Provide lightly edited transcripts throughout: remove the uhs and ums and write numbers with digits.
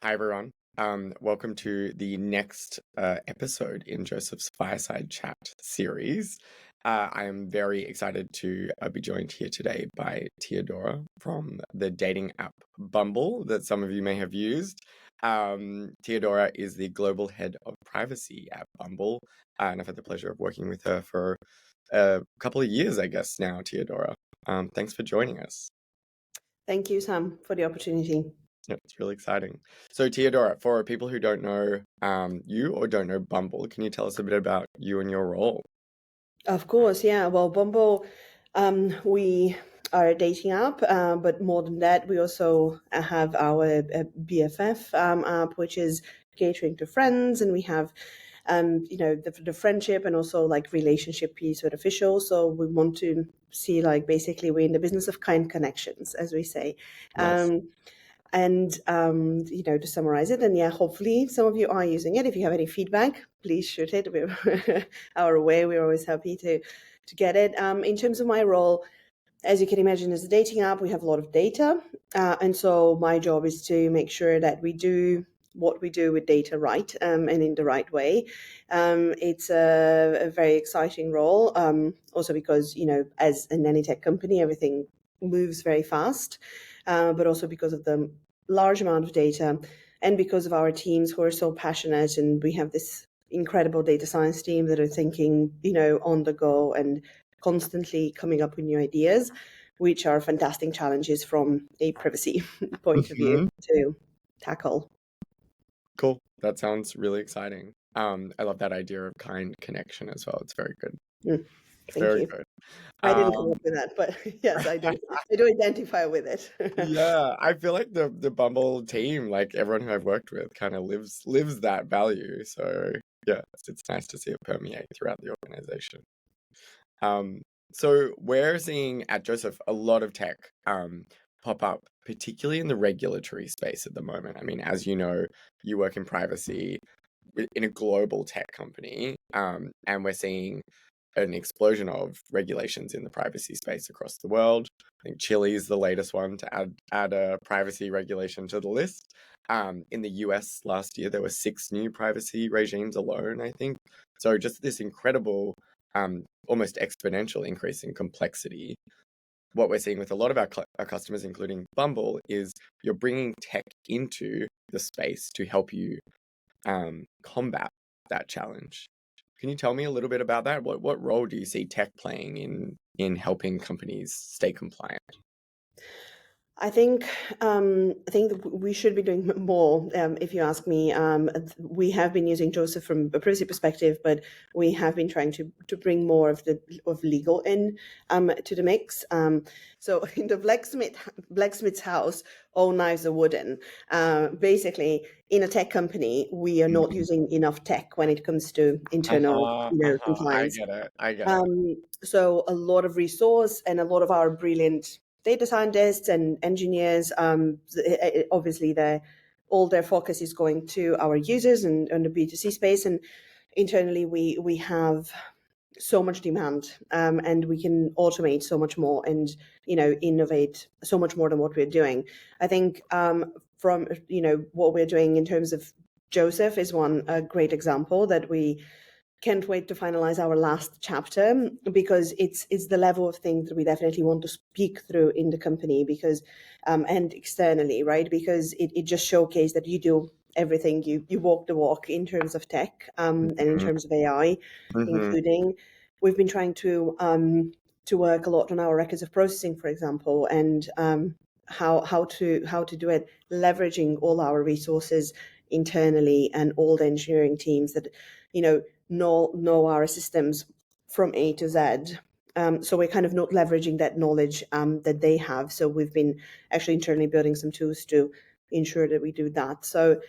Hi, everyone. Welcome to the next episode in Joseph's Fireside Chat series. I am very excited to be joined here today by Teodora from the dating app Bumble that some of you may have used. Teodora is the global head of privacy at Bumble, and I've had the pleasure of working with her for a couple of years, I guess, now, Teodora. Thanks for joining us. Thank you, Sam, for the opportunity. Yeah, it's really exciting. So, Teodora, for people who don't know you or don't know Bumble, can you tell us a bit about you and your role? Of course, yeah. Well, Bumble, we are a dating app, but more than that, we also have our BFF app, which is catering to friends, and we have, the friendship and also like relationship piece with officials. So we want to see like basically we're in the business of kind connections, as we say. Nice. To summarize it, and yeah, hopefully some of you are using it. If you have any feedback, please shoot it. We're our way. We're always happy to get it. In terms of my role, as you can imagine, as a dating app, we have a lot of data. And so my job is to make sure that we do what we do with data right, and in the right way. It's a very exciting role, also because, as in any tech company, everything moves very fast, but also because of the large amount of data and because of our teams who are so passionate. And we have this incredible data science team that are thinking, on the go and constantly coming up with new ideas, which are fantastic challenges from a privacy point of view to tackle. Cool. That sounds really exciting. I love that idea of kind connection as well. It's very good. Thank Very you. good. I didn't come Um, up with that, but yes, I do. I do identify with it. yeah, I feel like the Bumble team, like everyone who I've worked with, kind of lives that value. So yeah, it's nice to see it permeate throughout the organization. Um, so we're seeing at Joseph a lot of tech pop up, particularly in the regulatory space at the moment. I mean, as you know, you work in privacy in a global tech company, and we're seeing an explosion of regulations in the privacy space across the world. I think Chile is the latest one to add a privacy regulation to the list. In the US last year, there were 6 new privacy regimes alone, I think. So just this incredible, almost exponential increase in complexity. What we're seeing with a lot of our customers, including Bumble, is you're bringing tech into the space to help you combat that challenge. Can you tell me a little bit about that? What role do you see tech playing in helping companies stay compliant? I think that we should be doing more. If you ask me, we have been using Joseph from a privacy perspective, but we have been trying to bring more of legal in to the mix. So in the blacksmith's house, all knives are wooden. Basically, in a tech company, we are not using enough tech when it comes to internal, I compliance. get it. I get it. So a lot of resource and a lot of our brilliant data scientists and engineers, obviously all their focus is going to our users and the B2C space. And internally, we have so much demand, and we can automate so much more and, innovate so much more than what we're doing. I think from, what we're doing in terms of Joseph is a great example that we can't wait to finalize our last chapter, because it's the level of things that we definitely want to speak through in the company, because and externally, right? Because it just showcased that you do everything, you walk the walk in terms of tech, and in terms of AI, Mm-hmm. including we've been trying to work a lot on our records of processing, for example, and how to do it, leveraging all our resources internally and all the engineering teams that know our systems from A to Z. So we're kind of not leveraging that knowledge that they have. So we've been actually internally building some tools to ensure that we do that. So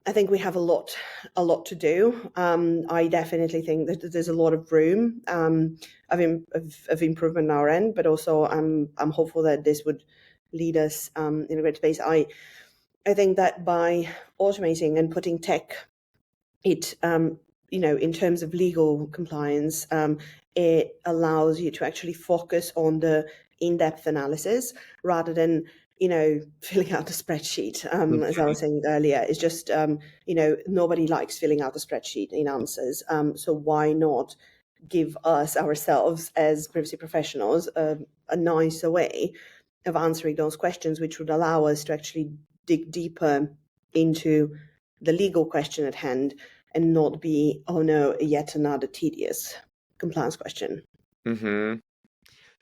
I think we have a lot to do. I definitely think that there's a lot of room of improvement on our end, but also I'm hopeful that this would lead us in a great space. I think that by automating and putting tech, it in terms of legal compliance, it allows you to actually focus on the in-depth analysis rather than filling out a spreadsheet, Mm. as I was saying earlier, is just, nobody likes filling out a spreadsheet in answers. So why not give us ourselves as privacy professionals a nicer way of answering those questions, which would allow us to actually dig deeper into the legal question at hand and not be, oh no, yet another tedious compliance question. Mm-hmm.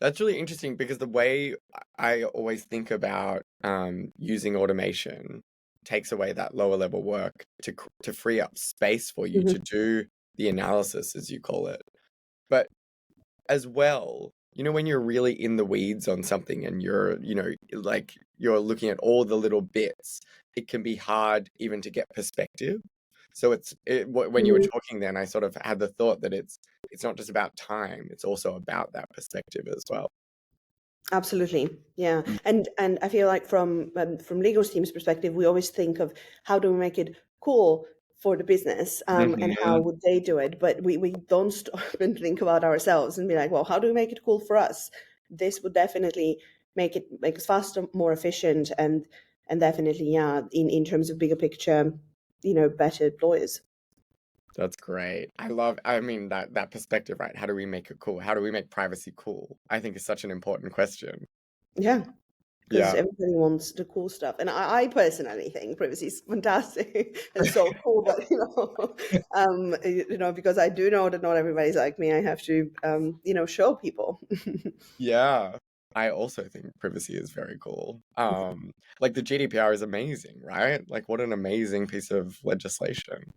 That's really interesting because the way I always think about using automation takes away that lower level work to free up space for you Mhm. to do the analysis, as you call it. But as well, when you're really in the weeds on something and like you're looking at all the little bits, it can be hard even to get perspective. So when you were Mhm. talking then, I sort of had the thought that it's not just about time, it's also about that perspective as well. Absolutely, yeah, Mm. and I feel like from legal team's perspective, we always think of how do we make it cool for the business, and how Mhm. would they do it, but we don't stop and think about ourselves and be like, well, how do we make it cool for us? This would definitely make us faster, more efficient, and definitely, yeah, in terms of bigger picture, better lawyers. That's great. I mean, that perspective, right? How do we make it cool? How do we make privacy cool? I think is such an important question. Yeah. Because Yeah. everybody wants the cool stuff. And I personally think privacy is fantastic and so cool, but because I do know that not everybody's like me, I have to show people. Yeah. I also think privacy is very cool. Like the GDPR is amazing, right? Like what an amazing piece of legislation.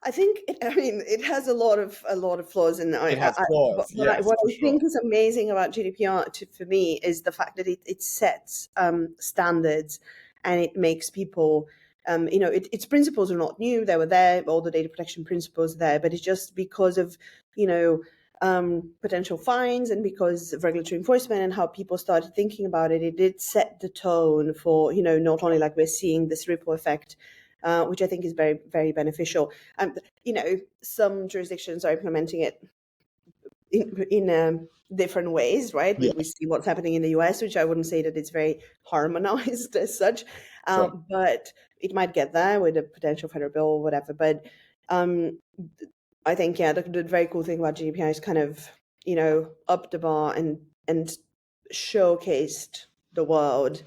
I think it has a lot of flaws, and It has but flaws, yes, what for I sure. think is amazing about GDPR for me is the fact that it sets standards, and it makes people, its principles are not new; they were there, all the data protection principles are there, but it's just because of you know potential fines and because of regulatory enforcement and how people started thinking about it, it did set the tone for not only like we're seeing this ripple effect. Which I think is very, very beneficial. Some jurisdictions are implementing it in different ways, right? Yeah, We see what's happening in the US, which I wouldn't say that it's very harmonized as such, sure. but it might get there with a potential federal bill or whatever. But um, I think, yeah, the very cool thing about GDPR is kind of, up the bar and showcased the world.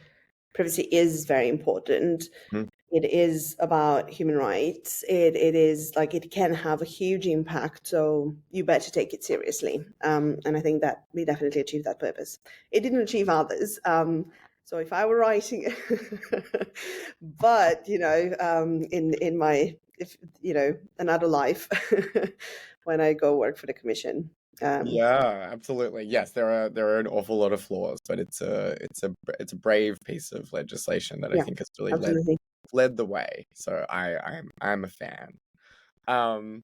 Privacy is very important. Mm. It is about human rights. It is like it can have a huge impact, so you better take it seriously. And I think that we definitely achieved that purpose. It didn't achieve others. So if I were writing it, but in my if another life, when I go work for the commission. Um, Yeah, absolutely. Yes, there are an awful lot of flaws, but it's a brave piece of legislation that I yeah, think has really absolutely. led the way. So I'm a fan. Um,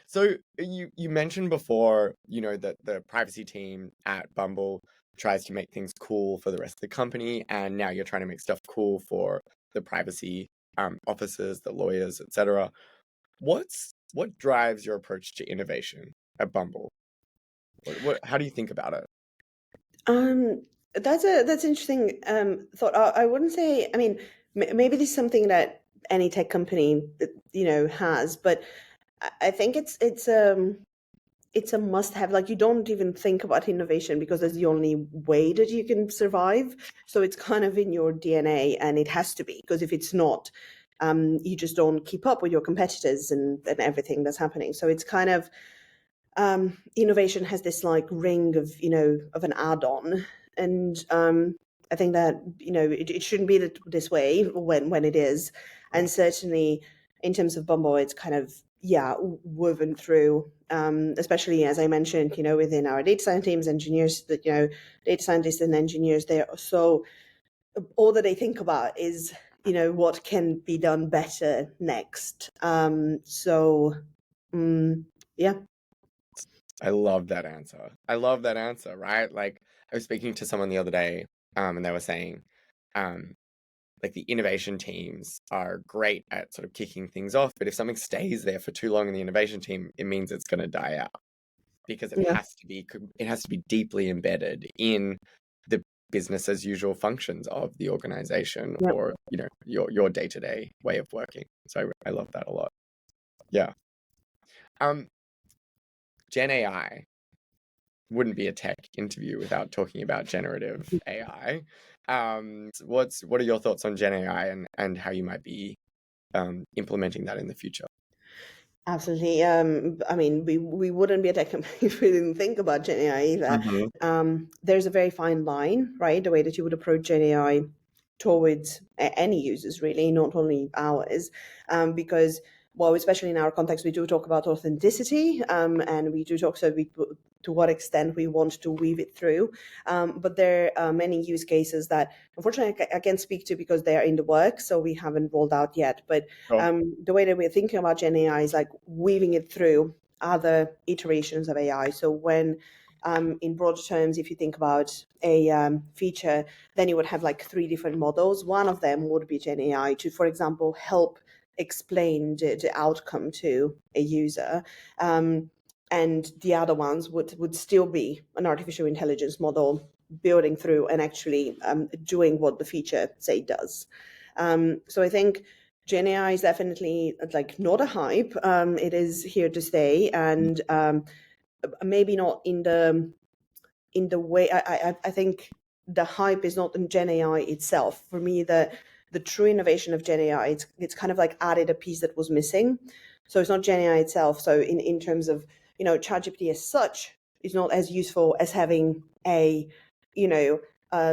so you mentioned before, that the privacy team at Bumble tries to make things cool for the rest of the company, and now you're trying to make stuff cool for the privacy officers, the lawyers, etc. What drives your approach to innovation at Bumble? How do you think about it? That's interesting thought. I wouldn't say. I mean, maybe this is something that any tech company has, but I think it's a must have. Like you don't even think about innovation because that's the only way that you can survive. So it's kind of in your DNA, and it has to be because if it's not, you just don't keep up with your competitors and everything that's happening. So it's kind of innovation has this like ring of of an add-on, and I think that it shouldn't be this way when it is, and certainly in terms of Bumble, it's kind of woven through, especially as I mentioned, within our data science teams, engineers that data scientists and engineers, they're so all that they think about is what can be done better next. So yeah. I love that answer. I love that answer, right? Like I was speaking to someone the other day, and they were saying, um, like the innovation teams are great at sort of kicking things off, but if something stays there for too long in the innovation team, it means it's going to die out because Yeah. it has to be deeply embedded in the business as usual functions of the organization Yep. or, your day-to-day way of working. So I love that a lot. Yeah. Gen AI wouldn't be a tech interview without talking about generative AI. What are your thoughts on Gen AI and how you might be implementing that in the future? Absolutely. I mean, we wouldn't be a tech company if we didn't think about Gen AI either. There's a very fine line, right? The way that you would approach Gen AI towards any users, really, not only ours, because, well, especially in our context, we do talk about authenticity, and we do talk to what extent we want to weave it through. But there are many use cases that, unfortunately, I can't speak to because they are in the works, so we haven't rolled out yet. But the way that we're thinking about Gen AI is like weaving it through other iterations of AI. So when, in broad terms, if you think about a feature, then you would have like 3 different models. One of them would be Gen AI to, for example, help explain the outcome to a user. And the other ones would still be an artificial intelligence model building through and actually doing what the feature, say, does. So I think Gen AI is definitely like not a hype. It is here to stay, and maybe not in the way I think the hype is not in Gen AI itself. For me, the true innovation of Gen AI, it's kind of like added a piece that was missing. So it's not Gen AI itself. So in terms of, ChatGPT as such is not as useful as having a,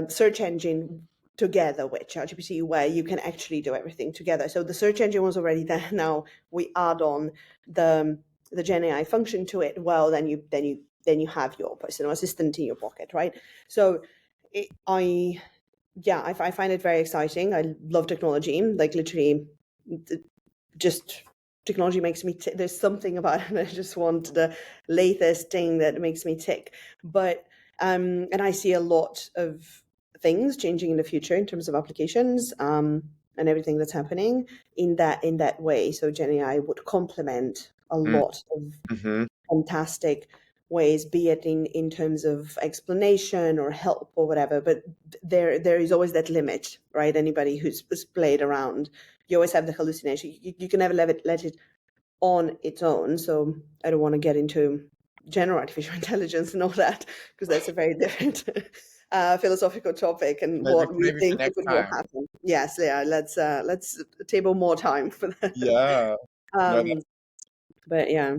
search engine together with ChatGPT where you can actually do everything together. So the search engine was already there. Now we add on the Gen AI function to it. Well, then you have your personal assistant in your pocket, right? So I find it very exciting. I love technology. Like literally, just technology makes me tick. There's something about it. I just want the latest thing that makes me tick. But and I see a lot of things changing in the future in terms of applications and everything that's happening in that way. So Gen AI would complement a lot of fantastic ways, be it in terms of explanation or help or whatever. But there is always that limit, right? Anybody who's played around, you always have the hallucination. You can never let it on its own. So I don't want to get into general artificial intelligence and all that, because that's a very different philosophical topic and what we Maybe for think next will time. happen. Yes, yeah. Let's table more time for that. Yeah. No, But yeah.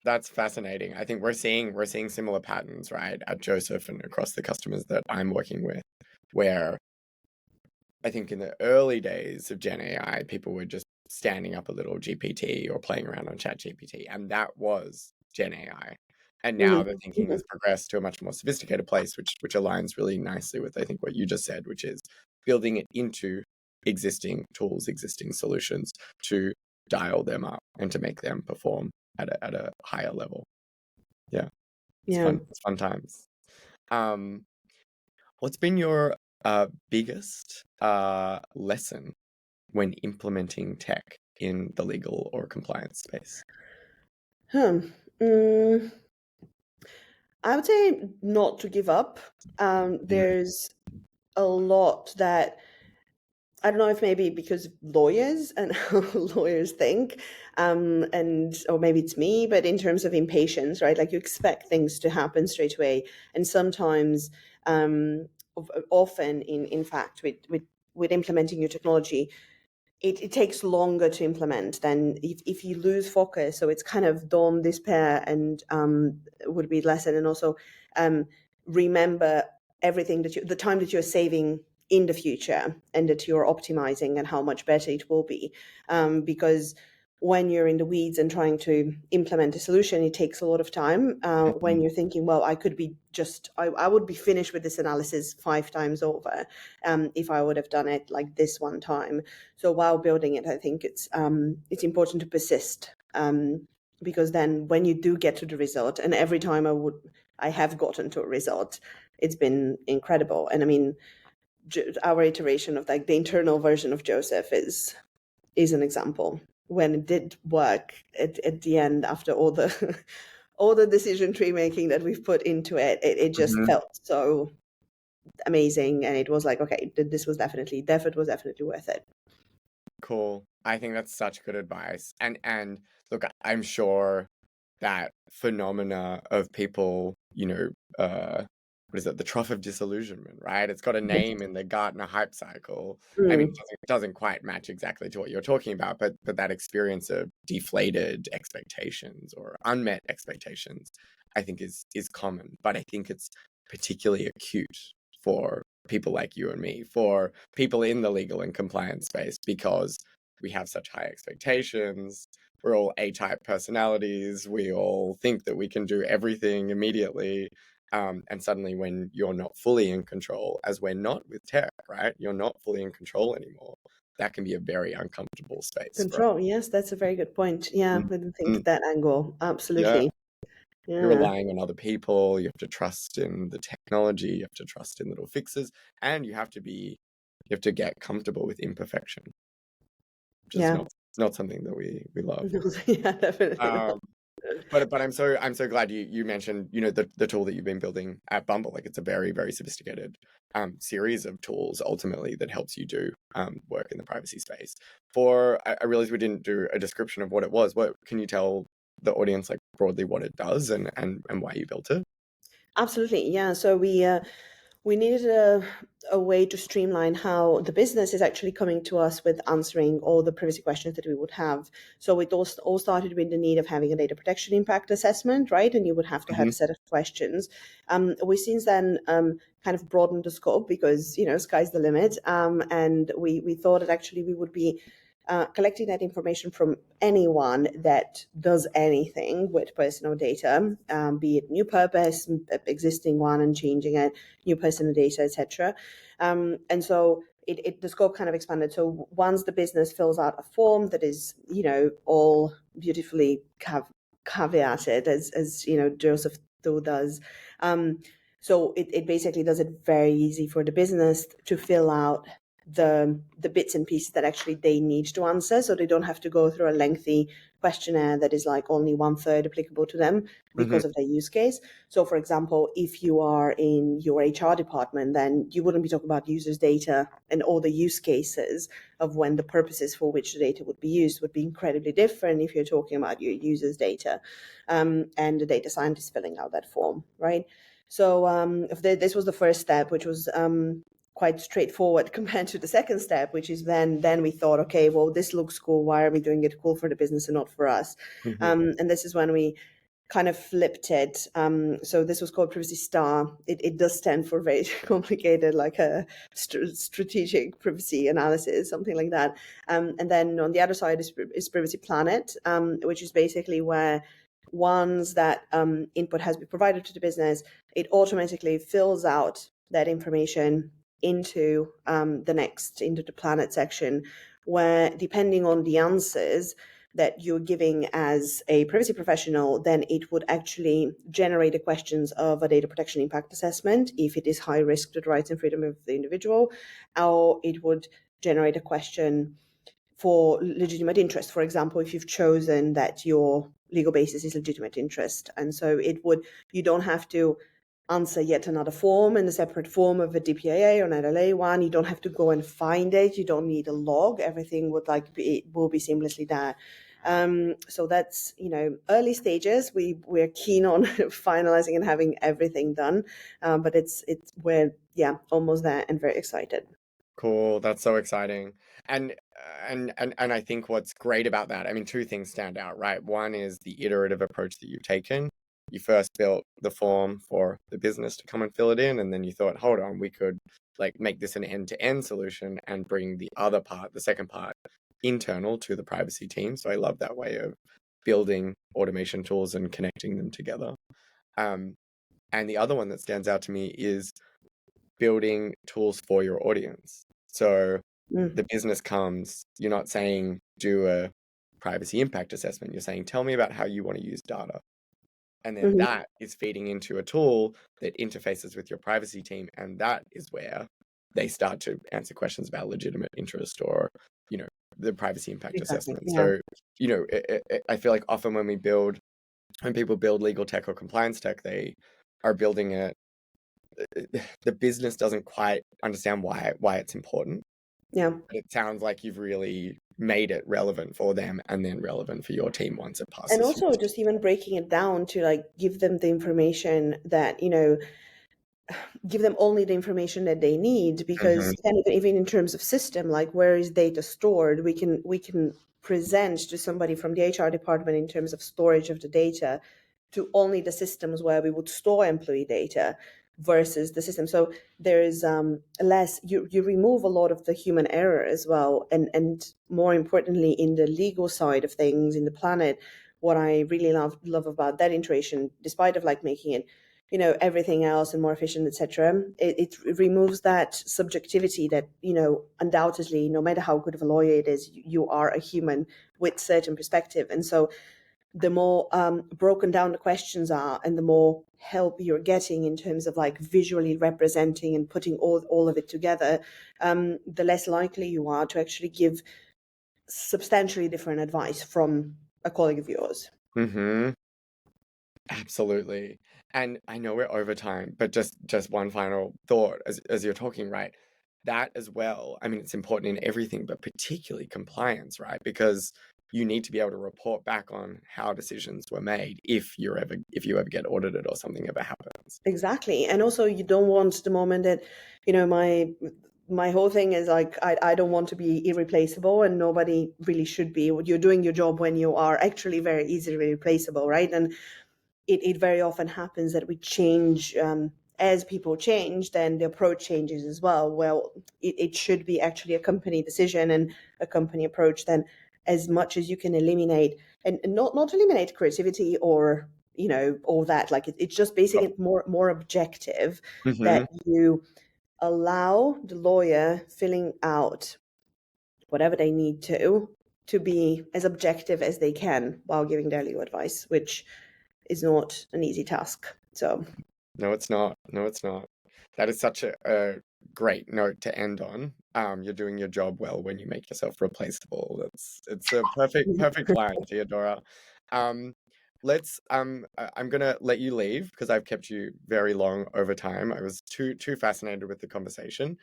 that's fascinating. I think we're seeing similar patterns, right, at Josef and across the customers that I'm working with, where I think in the early days of Gen AI, people were just standing up a little GPT or playing around on Chat GPT, and that was Gen AI. And now the thinking has progressed to a much more sophisticated place, which aligns really nicely with, I think, what you just said, which is building it into existing tools, existing solutions to dial them up and to make them perform at a higher level. Yeah. It's fun. It's fun times. What's been your biggest lesson when implementing tech in the legal or compliance space? I would say not to give up. There's a lot that I don't know if maybe because lawyers and how lawyers think, or maybe it's me, but in terms of impatience, right? Like you expect things to happen straight away, and sometimes, often, in fact, with implementing new technology, it takes longer to implement than if you lose focus. So it's kind of dawn, despair, and would be lesson, and also remember everything the time that you're saving in the future and that you're optimizing and how much better it will be. Because when you're in the weeds and trying to implement a solution, it takes a lot of time. When you're thinking, well, I would be finished with this analysis 5 times over if I would have done it like this one time. So while building it, I think it's important to persist, because then when you do get to the result, and every time I have gotten to a result, it's been incredible. And I mean, our iteration of like the internal version of Josef is an example. When it did work at the end, after all the all the decision tree making that we've put into it, it just felt so amazing, and it was like, okay, this was definitely, the effort was definitely worth it. Cool. I think that's such good advice. And look, I'm sure that phenomena of people, what is it? The trough of disillusionment, right? It's got a name in the Gartner hype cycle. I mean, Mm, it doesn't quite match exactly to what you're talking about, but that experience of deflated expectations or unmet expectations, I think is common. But I think it's particularly acute for people like you and me, for people in the legal and compliance space, because we have such high expectations. We're all A-type personalities. We all think that we can do everything immediately. And suddenly, when you're not fully in control, as we're not with tech, right? You're not fully in control anymore. That can be a very uncomfortable space for us. control. Yes, that's a very good point. Yeah, Mm, I didn't think mm, of that angle. yeah, Absolutely. you're Yeah. relying on other people. You have to trust in the technology. You have to trust in little fixes, and you have to get comfortable with imperfection, which is Yeah. not something that we love. Yeah, definitely not. Um, but I'm so glad you mentioned the tool that you've been building at Bumble. Like, it's a very, very sophisticated series of tools ultimately that helps you do work in the privacy space. I realized we didn't do a description of what it was. What can you tell the audience, like, broadly what it does and why you built it? Absolutely. Yeah. So we needed a way to streamline how the business is actually coming to us with answering all the privacy questions that we would have. So it all started with the need of having a data protection impact assessment, right? And you would have to have Hmm. a set of questions. We since then kind of broadened the scope because, sky's the limit. And we thought that actually we would be collecting that information from anyone that does anything with personal data, be it new purpose, existing one and changing it, new personal data, etc. And so the scope kind of expanded. So once the business fills out a form that is, all beautifully caveated, as Josef Co does. So it basically does it very easy for the business to fill out the bits and pieces that actually they need to answer, so they don't have to go through a lengthy questionnaire that is like only 1/3 applicable to them Hmm. because of their use case. So for example, if you are in your HR department, then you wouldn't be talking about users data, and all the use cases of when the purposes for which the data would be used would be incredibly different if you're talking about your users data, and the data scientist filling out that form, right? So this was the first step, which was quite straightforward compared to the second step, which is then we thought, okay, well, this looks cool. Why are we doing it cool for the business and not for us? Hmm. And this is when we kind of flipped it. So this was called Privacy Star. It does stand for very complicated, like a strategic privacy analysis, something like that. And then on the other side is Privacy Planet, which is basically where once that input has been provided to the business, it automatically fills out that information into into the planet section, where depending on the answers that you're giving as a privacy professional, then it would actually generate the questions of a data protection impact assessment if it is high risk to the rights and freedom of the individual, or it would generate a question for legitimate interest. For example, if you've chosen that your legal basis is legitimate interest. And so you don't have to answer yet another form in a separate form of a DPAA or an LLA one. You don't have to go and find it. You don't need a log. Everything will be seamlessly there. So that's, early stages. We're keen on finalizing and having everything done, but we're almost there and very excited. Cool. That's so exciting. And and I think what's great about that, I mean, two things stand out, right? One is the iterative approach that you've taken. You first built the form for the business to come and fill it in, and then you thought, hold on, we could like make this an end-to-end solution and bring the other part, the second part, internal to the privacy team. So I love that way of building automation tools and connecting them together. Um, and the other one that stands out to me is building tools for your audience. So Mm. the business comes, you're not saying do a privacy impact assessment. You're saying, tell me about how you want to use data. And then Mhm. that is feeding into a tool that interfaces with your privacy team. And that is where they start to answer questions about legitimate interest or, the privacy impact Exactly. assessment. Yeah. So, I feel like often when people build legal tech or compliance tech, they are building it the business doesn't quite understand why it's important. Yeah. But it sounds like you've really made it relevant for them and then relevant for your team once it And passes through. also just even breaking it down to like give them the information that, give them only the information that they need, Hmm. because and even in terms of system, like where is data stored, we can present to somebody from the HR department in terms of storage of the data to only the systems where we would store employee data versus the system. So there is less, you remove a lot of the human error as well. And more importantly, in the legal side of things, in the planet, what I really love about that iteration, despite of like making it, everything else and more efficient, etc., it removes that subjectivity that, undoubtedly, no matter how good of a lawyer it is, you are a human with certain perspective. And so the more broken down the questions are, and the more help you're getting in terms of like visually representing and putting all of it together, the less likely you are to actually give substantially different advice from a colleague of yours. Hmm. Absolutely. And I know we're over time, but just one final thought as you're talking, right? That as well. I mean, it's important in everything, but particularly compliance, right? Because you need to be able to report back on how decisions were made if you ever get audited or something ever happens. Exactly. And also you don't want the moment that, my whole thing is like I don't want to be irreplaceable, and nobody really should be. You're doing your job when you are actually very easily replaceable, right? And it very often happens that we change, as people change, then the approach changes as well. Well, it should be actually a company decision and a company approach. Then as much as you can eliminate, and not eliminate creativity or all that, like it's just basically more objective, that Hmm. you allow the lawyer filling out whatever they need to be as objective as they can while giving their legal advice, which is not an easy task. So No, it's not. No, it's not. That is such a great note to end on. You're doing your job well when you make yourself replaceable. It's a perfect line, Theodora. Um, I'm gonna let you leave because I've kept you very long over time. I was too fascinated with the conversation.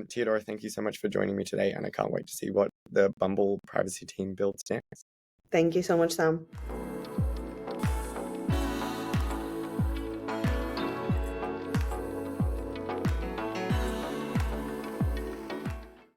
Theodora, thank you so much for joining me today, and I can't wait to see what the Bumble privacy team builds next. thank you so much, Sam.